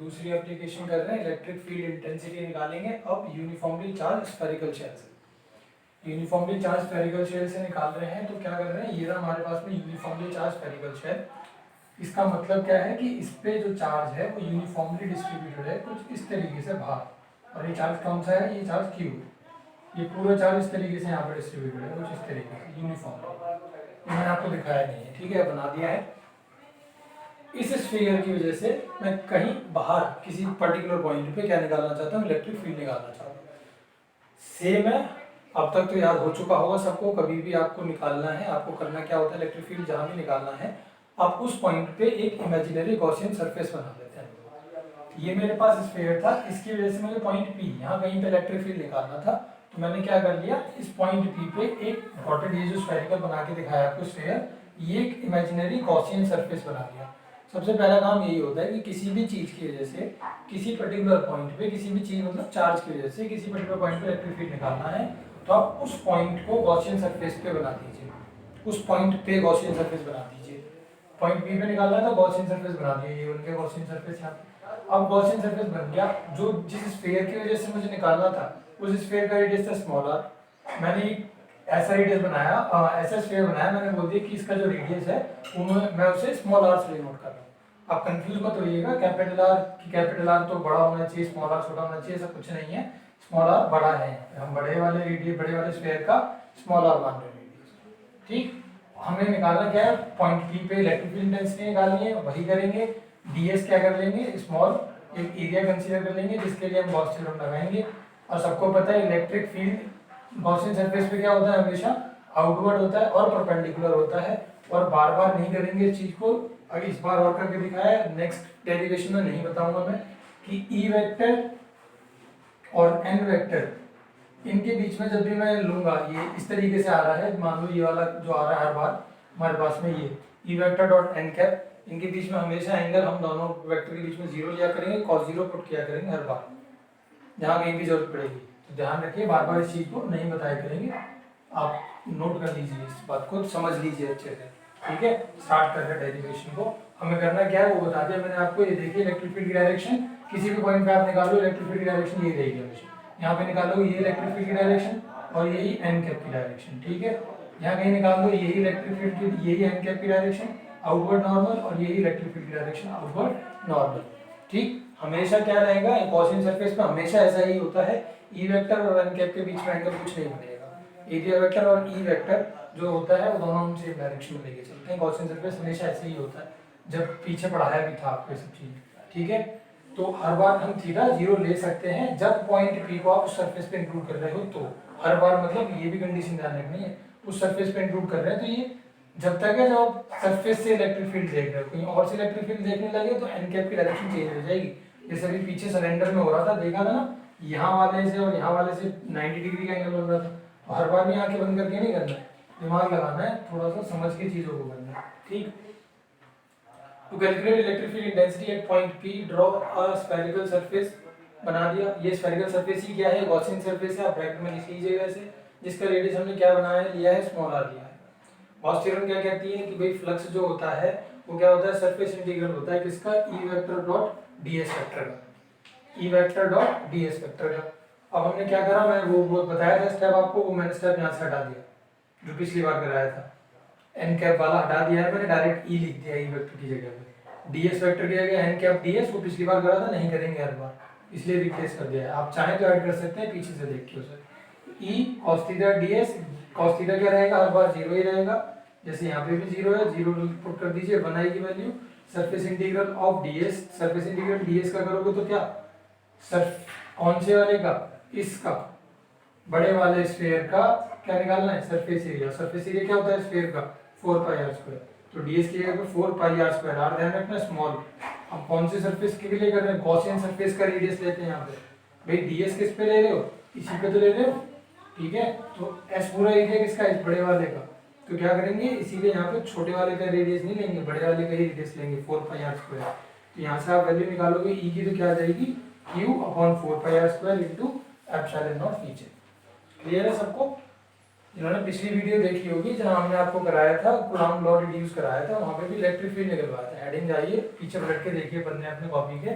दूसरी एप्लीकेशन कर रहे हैं, इलेक्ट्रिक फील्ड इंटेंसिटी निकालेंगे अब यूनिफॉर्मली चार्ज स्फेरिकल शेल से। यूनिफॉर्मली चार्ज स्फेरिकल शेल से निकाल रहे हैं तो क्या कर रहे हैं, ये रहा हमारे पास में यूनिफॉर्मली चार्ज स्फेरिकल शेल। इसका मतलब क्या है कि इस पे जो चार्ज है वो यूनिफॉर्मली डिस्ट्रीब्यूटेड है कुछ इस तरीके से बाहर, और ये चार्ज कौन सा है, ये चार्ज क्यू। ये पूरा चार्ज इस तरीके से यहाँ पर डिस्ट्रीब्यूटेड है कुछ इस तरीके से यूनिफॉर्मली। मैंने आपको दिखाया नहीं है, ठीक है, बना दिया है। इस स्फीयर की वजह से मैं कहीं बाहर किसी पर्टिकुलर पॉइंट पे क्या निकालना चाहता हूँ, इलेक्ट्रिक फील्ड निकालना चाहता हूँ। सेम है, अब तक तो याद हो चुका होगा सबको। कभी भी आपको निकालना है, आपको करना क्या होता है, इलेक्ट्रिक फील्ड जहाँ भी निकालना है आप उस पॉइंट पे एक इमेजिनरी गॉसियन सरफेस बना देते हैं। ये मेरे पास स्फीयर था, इसकी वजह से मुझे पॉइंट पी यहाँ कहीं पे इलेक्ट्रिक फील्ड निकालना था, तो मैंने क्या कर लिया, इस पॉइंट पी पे एक डॉटेड ये जो स्फेरिकल बना के दिखाया आपको स्फीयर, ये एक इमेजिनरी गॉसियन सरफेस बना दिया। सबसे पहला काम यही होता है कि किसी भी चीज़ की वजह से किसी पर्टिकुलर पॉइंट पे, किसी भी चीज़ मतलब चार्ज की वजह से किसी पर्टिकुलर पॉइंट पे इलेक्ट्रिक फील्ड निकालना है, तो आप उस पॉइंट को गॉसियन सरफेस पे बना दीजिए, उस पॉइंट पे गॉसियन सरफेस बना दीजिए। पॉइंट पी पे निकालना है तो गॉसियन सरफेस बना दिए, ये उनके गॉसियन सरफेस यहाँ पे। अब गॉसियन सरफेस बन गया, जो जिस स्फीयर की वजह से मुझे निकालना था उस स्फीयर का रेडियस था स्मॉल आर। मैंने ऐसा रेडियस बनाया, ऐसा स्फीयर बनाया, मैंने बोल दिया कि इसका जो रेडियस है वो मैं उसे स्मॉल आर से डिनोट कर रहा हूँ। आप कंफ्यूज मत होइएगा, कैपिटल आर तो बड़ा होना चाहिए, स्मॉल आर छोटा होना चाहिए, ऐसा कुछ नहीं है। स्मॉल आर बड़ा है, हम बड़े वाले रेडियस, बड़े वाले स्फीयर का स्मॉल आर मान रहे हैं रेडियस। ठीक, हमें निकालना क्या है, पॉइंट पी पे इलेक्ट्रिक फील्ड इंटेंसिटी निकालनी है, वही करेंगे। डीएस क्या कर लेंगे, स्मॉल एक एरिया कंसीडर कर लेंगे जिसके लिए हम गॉस थ्योरम लगाएंगे। और सबको पता है इलेक्ट्रिक फील्ड गॉसियन सरफेस पे क्या होता है, हमेशा आउटवर्ड होता है और परपेंडिकुलर होता है। और बार बार नहीं करेंगे इस चीज को, अगर इस बार और करके दिखाया है, नेक्स्ट डेरिवेशन में नहीं बताऊंगा मैं कि ई वेक्टर और एन वेक्टर इनके बीच में जब भी मैं लूंगा, ये इस तरीके से आ रहा है, मान लो ये वाला जो आ रहा है हर बार हमारे पास में, ये E vector dot n cap, इनके बीच में हमेशा एंगल हम दोनों वेक्टर के बीच में जीरो लिया करेंगे, कॉस जीरो पुट किया करेंगे हर बार जहाँ कहीं भी जरूरत पड़ेगी। तो ध्यान रखिए, बार बार इस चीज को नहीं बताया करेंगे, आप नोट कर लीजिए, इस बात को समझ लीजिए अच्छे से। ठीक है, स्टार्ट कर रहे डेरिवेशन को। हमें करना क्या है वो बता दिया मैंने आपको। ये देखिए इलेक्ट्रिक फील्ड की डायरेक्शन, किसी भी पॉइंट पे आप निकालो इलेक्ट्रिक फील्ड की डायरेक्शन यही रहेगी हमेशा। यहाँ पे निकालो ये इलेक्ट्रिक फील्ड की डायरेक्शन और यही एन कैप की डायरेक्शन। ठीक है, यहाँ कहीं निकाल दो यही इलेक्ट्रिक फील्ड की, यही एन कैप की डायरेक्शन आउटवर्ड नॉर्मल, और यही इलेक्ट्रिक फील्ड की डायरेक्शन आउटवर्ड नॉर्मल। ठीक, हमेशा क्या रहेगा, गॉसियन सरफेस पे हमेशा ऐसा ही होता है, ई वेक्टर और एन कैप के बीच में एंगल कुछ नहीं बनेगा। एरिया वेक्टर और ई वेक्टर जो होता है वो दोनों हम सेम डायरेक्शन में लेके चलते हैं। गॉसियन सरफेस हमेशा ऐसे ही होता है, जब पीछे पढ़ाया भी था आपको सब चीज। ठीक है, तो हर बार हम थीटा जीरो ले सकते हैं जब पॉइंट पी को आप उस सरफेस पे इंक्लूड कर रहे हो, तो हर बार मतलब ये भी कंडीशन ध्यान रखनी है, उस सरफेस पे इंक्लूड कर रहे हैं तो ये जब तक है, जब आप सरफेस से इलेक्ट्रिक फील्ड देख रहे हो, कहीं और से इलेक्ट्रिक फील्ड देखने लगे तो एन कैप की डायरेक्शन चेंज हो जाएगी। जैसे अभी पीछे सरेंडर में हो रहा था, देखा था ना, यहाँ वाले से और यहाँ वाले से 90 डिग्री का एंगल बन रहा था। तो हर बार भी आंखें बंद करके नहीं करना है, दिमाग लगाना है, थोड़ा सा समझ के चीजों को करना है। ठीक, to calculate electric field intensity at point P, draw a spherical surface. बना दिया, ये स्फेरिकल सरफेस ही क्या है, गॉसियन सरफेस है, आप ब्रैकेट में लिख लीजिएगा इसे, जिसका रेडियस हमने क्या बनाया है, लिया है स्मॉल आर लिया है। गॉस थ्योरम क्या कहती है कि भाई फ्लक्स जो होता है वो क्या होता है, सरफेस इंटीग्रल होता है किसका, E vector dot DS vector का, E vector dot DS vector का। अब हमने क्या करा, मैं वो बताया था स्टेप आपको, वो मैंने स्टेप यहाँ से हटा दिया जो पिछली बार कराया था, एन कैप वाला हटा दिया है मैंने, डायरेक्ट ई लिख दिया ई वेक्टर की जगह पे, डीएस वेक्टर की जगह एन कैप डीएस, वो पिछली बार करा था, नहीं करेंगे हर बार, इसलिए रिप्लेस कर दिया है। आप चाहें तो ऐड कर सकते हैं पीछे से देख के उसे, E cos theta DS, cos theta क्या रहेगा, हर बार जीरो ही रहेगा, जैसे यहाँ पे भी जीरो है, जीरो पुट कर दीजिए, वन आएगी value. Surface integral of DS, surface integral DS का करोगे तो क्या, सर्फ कौन से वाले का, इसका बड़े वाले स्फीयर का क्या निकालना है, सरफेस एरिया। सरफेस एरिया क्या होता है स्फीयर का, 4 पाई आर स्क्वायर, तो डीएस की जगह पे 4 पाई आर स्क्वायर, आर ध्यान रखना स्मॉल। अब कौन से सरफेस के लिए कर रहे हैं, गॉसियन सरफेस का रेडियस लेते हैं यहाँ पे, भाई डीएस किस पे ले रहे हो, इसी पे तो ले रहे हो। ठीक है, तो एस पूरा एरिया किसका, इस बड़े वाले का, तो क्या करेंगे, इसीलिए यहाँ पे छोटे वाले का रेडियस नहीं लेंगे, बड़े वाले का ही रेडियस लेंगे, 4 पाई आर स्क्वायर। तो यहाँ से आप वैल्यू निकालोगे ई की, तो क्या आ जाएगी, Q upon 4 pi R square into epsilon naught नीचे। क्लियर है सबको, जिन्होंने पिछली वीडियो देखी होगी जहाँ हमने आपको कराया था, कूलॉम लॉ रिड्यूस कराया था, वहाँ पे भी इलेक्ट्रिक फील्ड निकलवाया था। हेडिंग जाइए पीछे पलट के देखिए पन्ने अपने कॉपी के,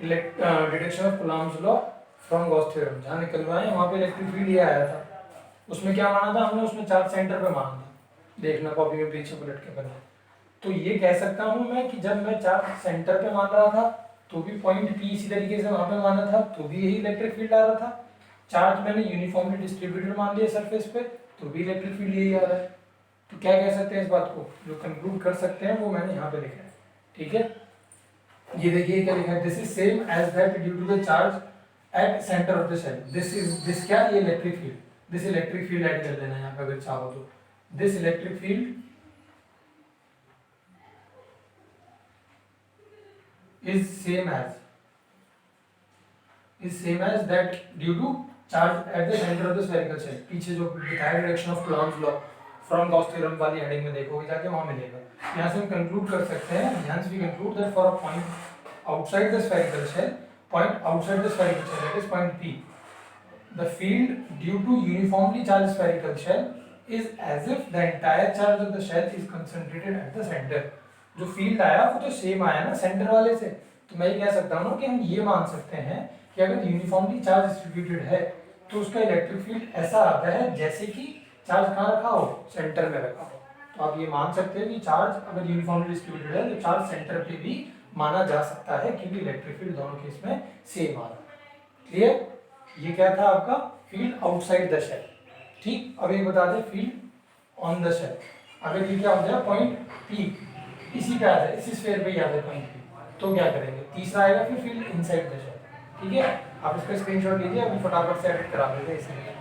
detection of Coulomb's law from Gauss theorem, जहाँ निकलवाए वहाँ पे इलेक्ट्रिक फील्ड ये आया था। उसमें क्या माना था हमने, उसमें चार्ज सेंटर पे माना था, देखना कॉपी में पीछे पलट के पहले। तो ये कह सकता हूँ मैं कि जब मैं चार्ज सेंटर पे मान रहा था तो भी पॉइंट पी इसी तरीके से वहाँ पे माना था, तो भी यही इलेक्ट्रिक फील्ड आ रहा था। चार्ज मैंने यूनिफॉर्मली डिस्ट्रीब्यूटेड मान लिया सरफेस पे, तो भी इलेक्ट्रिक फील्ड यही आ रहा है। तो क्या कह सकते हैं इस बात को, जो कंक्लूड कर सकते हैं वो मैंने यहाँ पे लिखा है, ठीक है। ये देखिए क्या लिखा है, this is same as that due to the charge at centre of the cell. This क्या, ये electric field, this electric field add कर देना यहाँ पे अगर चाहो तो। This electric field is same as that due to charge at the center of the spherical shell। पीछे जो दिखाया direction of Coulomb's law from Gauss theorem वाली हेडिंग में देखोगे जाके वहां मिलेगा। यहाँ से हम कंक्लूड कर सकते हैं, यहाँ से we conclude that for a point outside the spherical shell, point outside the spherical shell that is point P, the field due to uniformly charged spherical shell is as if the entire charge of the shell is concentrated at the center। जो field आया वो तो same आया ना centre वाले से, तो मैं ये कह सकता हूँ ना कि हम ये मान सकते हैं कि अगर यूनिफॉर्मली चार्ज डिस्ट्रीब्यूटेड है तो उसका इलेक्ट्रिक फील्ड ऐसा आता है जैसे कि चार्ज कहाँ रखा हो, सेंटर में रखा हो। तो आप ये मान सकते हैं कि चार्ज अगर यूनिफॉर्मली डिस्ट्रीब्यूटेड है तो चार्ज सेंटर पे भी माना जा सकता है, क्योंकि इलेक्ट्रिक फील्ड दोनों केस में सेम आ रहा है। क्लियर, ये क्या था आपका फील्ड आउटसाइड द शेल। ठीक, अब ये बता दें फील्ड ऑन द शेल, अगर ये क्या हो जाए पॉइंट P इसी पे आ जाए, इसी स्फीयर पे ही आ जाए पॉइंट P, तो क्या करेंगे, तीसरा आएगा फिर फील्ड इनसाइड द शेल। ठीक है, आप इसका स्क्रीनशॉट लीजिए, अभी फटाफट से एडिट करा देते हैं इसलिए।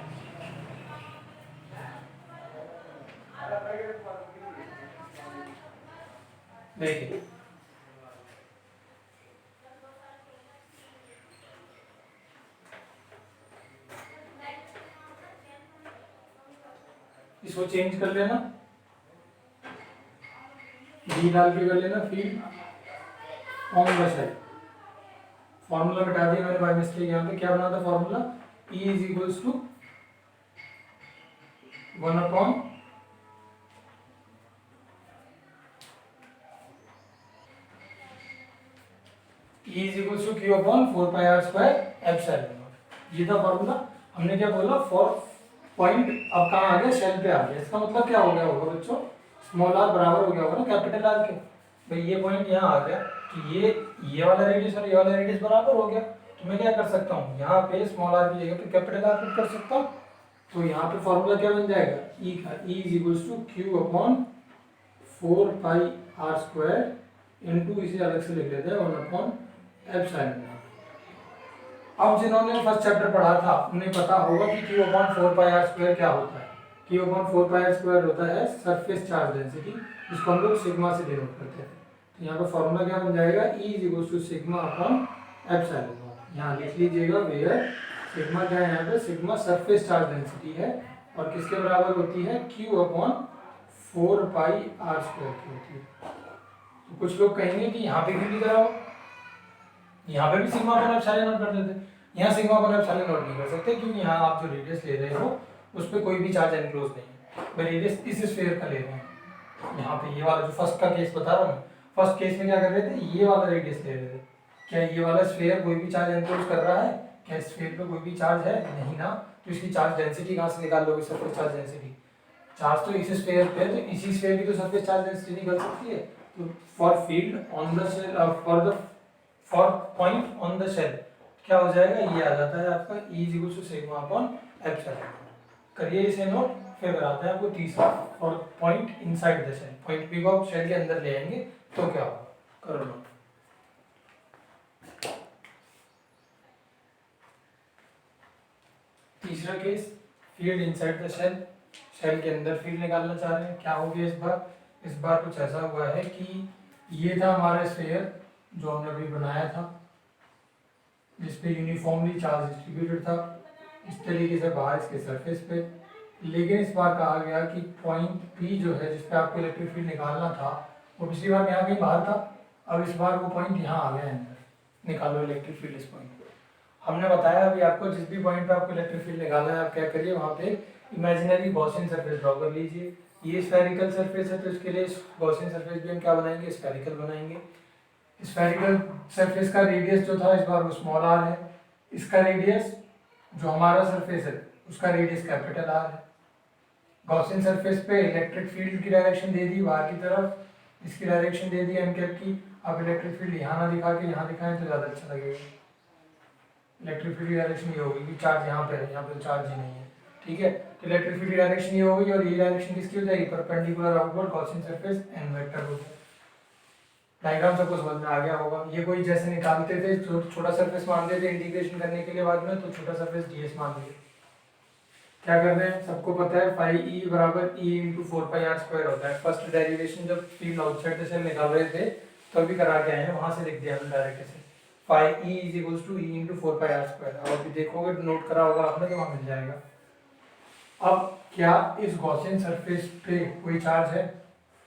देखिए इसको चेंज कर लेना, डी डाल के कर लेना field on the shell. Formula मिटा दिया मैंने बाय मिस्टेक, यहाँ पे क्या बना था formula, E is equals to 1 upon E is equals to Q upon 4 pi R square epsilon naught. ये था फॉर्मूला। हमने क्या बोला, फॉर पॉइंट अब कहाँ आ गया, शेल पे आ गया। इसका मतलब क्या हो गया होगा बच्चों, स्मॉल r बराबर हो गया होगा ना कैपिटल R के। भाई ये पॉइंट यहाँ आ गया कि ये वाला रेडियस और ये वाला रेडियस बराबर हो गया, तो मैं क्या कर सकता हूँ, यहाँ पे स्मॉल r की जगह पे कैपिटल R पुट कर सकता हूँ। तो यहाँ पे फॉर्मूला क्या बन जाएगा, E का, E is equals to Q upon 4 pi R square into, इसे अलग से लिख लेते हैं 1 अपॉन एप्सिलॉन नॉट। अब जिन्होंने फर्स्ट चैप्टर पढ़ा था उन्हें पता होगा कि Q upon 4 pi R square क्या होता है। Q upon 4 pi R square होता है सरफेस चार्ज डेंसिटी, जिसको हम लोग सिग्मा से डिनोट करते हैं। तो यहाँ पर फॉर्मूला क्या बन जाएगा, E is equals to sigma upon epsilon naught. यहाँ लिख लीजिएगा वेयर सिग्मा क्या है, यहाँ पे सिग्मा सरफेस चार्ज डेंसिटी है और किसके बराबर होती है, Q upon 4 pi R square की होती है। तो कुछ लोग कहेंगे कि यहाँ पे क्यों नहीं कराओ, यहाँ पे भी सिग्मा अपॉन एप्सिलॉन नॉट कर देते। यहाँ सिग्मा अपॉन एप्सिलॉन नॉट नहीं कर सकते क्योंकि यहाँ आप जो रेडियस ले रहे हो उस पर कोई भी चार्ज एनक्लोज नहीं है, भाई रेडियस इस स्फीयर का ले रहे हैं। यहाँ पे ये वाला जो फर्स्ट का केस बता रहा हूँ, फर्स्ट केस में क्या कर रहे थे, ये वाला रेडियस ले रहे थे। क्या ये वाला स्फीयर कोई भी चार्ज एनक्लोज कर रहा है, क्या स्फीयर पे कोई भी चार्ज है, नहीं ना। तो इसकी चार्ज डेंसिटी कहाँ से निकाल लोगे, सरफेस चार्ज डेंसिटी। चार्ज तो इस स्फीयर पे है, तो इसी स्फीयर की तो सरफेस चार्ज डेंसिटी निकल सकती है। तो for field on the shell, for point on the shell क्या हो जाएगा, ये आ जाता है आपका E is equal to sigma upon epsilon. करिए इसे नोट, फिर बनाते हैं आपको तीसरा, और point inside the shell, point P को आप शेल के अंदर ले आएंगे तो क्या होगा, करो नोट। तीसरा case, field inside the shell, shell के अंदर फील्ड निकालना चाह रहे हैं। क्या हो गया इस बार कुछ ऐसा हुआ है कि ये था हमारा स्फीयर जो हमने अभी बनाया था, जिसपे यूनिफॉर्मली चार्ज डिस्ट्रीब्यूटेड था इस तरीके से बाहर इसके सरफेस पे। लेकिन इस बार कहा गया कि पॉइंट P जो है, जिसपे आपको इलेक्ट्रिक फील्ड निकालना था, वो पिछली बार यहाँ कहीं बाहर था, अब इस बार वो पॉइंट यहाँ आ गया अंदर, निकालो इलेक्ट्रिक फील्ड इस पॉइंट पे। हमने बताया अभी आपको, जिस भी पॉइंट पे आपको इलेक्ट्रिक फील्ड निकालना है, आप क्या करिए, वहाँ पे इमेजिनरी गॉसियन सरफेस ड्रॉ कर लीजिए। ये स्फेरिकल सरफेस है, तो इसके लिए गॉसियन सरफेस भी हम क्या बनाएंगे, स्फेरिकल बनाएंगे। स्फेरिकल सरफेस का रेडियस जो था इस बार वो स्मॉल आर है, इसका रेडियस जो हमारा सरफेस है उसका रेडियस कैपिटल आर है। गॉसियन सरफेस पे इलेक्ट्रिक फील्ड की डायरेक्शन दे दी बाहर की तरफ, इसकी डायरेक्शन दे दी एन कैप की। अब इलेक्ट्रिक फील्ड यहाँ ना दिखा के यहाँ दिखाएं तो ज़्यादा अच्छा लगेगा। इलेक्ट्रिक फील्ड की डायरेक्शन ये होगी कि चार्ज यहाँ पे है, यहाँ पे तो चार्ज ही नहीं है, ठीक है। तो इलेक्ट्रिक फील्ड की डायरेक्शन ये होगी और ये डायरेक्शन किसकी हो जाएगी, perpendicular outward Gaussian surface N vector होता है। डायग्राम सबको समझ में आ गया होगा। ये कोई जैसे निकालते थे छोटा सरफेस मान लेते इंटीग्रेशन करने के लिए बाद में, तो छोटा सरफेस ds मान लिए। क्या कर रहे हैं, सबको पता है फाई ई बराबर ई इंटू 4πr² होता है। फर्स्ट डेरिवेशन जब फील्ड आउटसाइड से निकाल रहे थे तो अभी करा के आए हैं, वहां से लिख दिया हमने डायरेक्ट से phi E is equals to E into 4πr²। अब अभी देखोगे नोट करा होगा आपने तो वहां मिल जाएगा। अब क्या इस गॉसियन सरफेस पे कोई चार्ज है,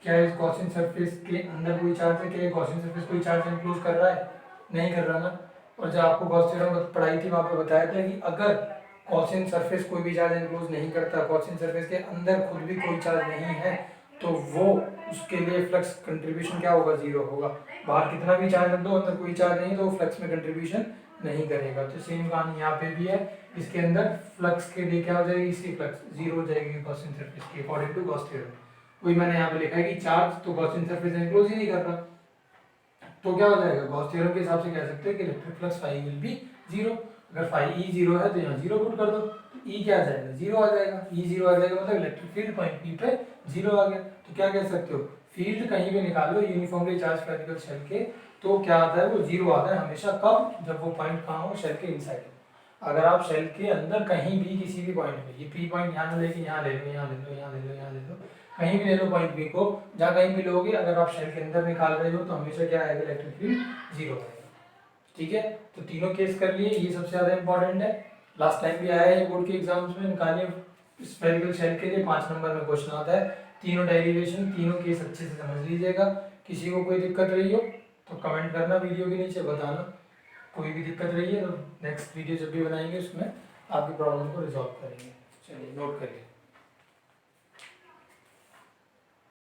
क्या इस गॉसियन सरफेस के अंदर कोई चार्ज है, क्या गॉसियन सरफेस कोई चार्ज इंक्लूड कर रहा है, नहीं कर रहा ना। और जब आपको गॉस थ्योरम पढ़ाई थी वहां पे बताया था कि अगर गॉसियन सरफेस कोई भी चार्ज इंक्लूड नहीं करता, गॉसियन सरफेस के अंदर खुद भी कोई चार्ज नहीं है, तो वो उसके लिए फ्लक्स कंट्रीब्यूशन क्या होगा, जीरो होगा। बाहर कितना भी चार्ज रख दो अंदर कोई चार्ज नहीं तो वो फ्लक्स में कंट्रीब्यूशन नहीं करेगा। तो सेम कहानी यहाँ पे भी है, इसके अंदर फ्लक्स के लिए क्या हो जाएगी, इसकी फ्लक्स जीरो हो जाएगी गॉसियन सरफेस की अकॉर्डिंग टू गॉस थ्योरम। वही मैंने यहाँ पे लिखा है कि चार्ज तो गॉसियन सरफेस इंक्लोज ही नहीं कर रहा, तो क्या हो जाएगा, गॉस थ्योरम के हिसाब से कह सकते हैं कि electric flux phi will be zero. अगर फाई ई जीरो है तो यहाँ जीरो पुट कर दो, तो ई क्या आ जाएगा, जीरो आ जाएगा। ई जीरो आ जाएगा मतलब इलेक्ट्रिक फील्ड पॉइंट पी पे जीरो आ गया। तो क्या कह सकते हो, फील्ड कहीं भी निकाल लो यूनिफॉर्मली चार्ज स्फेरिकल शेल के, तो क्या आता है, वो जीरो आता है हमेशा। कब, जब वो पॉइंट कहाँ हो, शेल के इनसाइड। अगर आप शेल के अंदर कहीं भी किसी भी पॉइंट पे, ये पी पॉइंट यहाँ लेके यहाँ ले लो, यहाँ ले लो, यहाँ ले लो, यहाँ ले लो, कहीं भी ले लो पॉइंट पी को, जहाँ कहीं भी लोगे, अगर आप शेल के अंदर निकाल रहे हो तो हमेशा क्या आएगा, इलेक्ट्रिक फील्ड जीरो आएगा। ठीक है, तो तीनों केस कर लिए, ये सबसे ज्यादा इंपॉर्टेंट है। लास्ट टाइम भी आया है बोर्ड के एग्जाम्स में, निकालिए स्फेरिकल शेल के लिए 5 नंबर में क्वेश्चन आता है। तीनों डेरिवेशन, तीनों केस अच्छे से समझ लीजिएगा। किसी को कोई दिक्कत रही हो तो कमेंट करना, वीडियो के नीचे बताना। कोई भी दिक्कत रही है तो नेक्स्ट वीडियो जब भी बनाएंगे उसमें आपकी प्रॉब्लम को रिजॉल्व करेंगे। चलिए नोट करिए।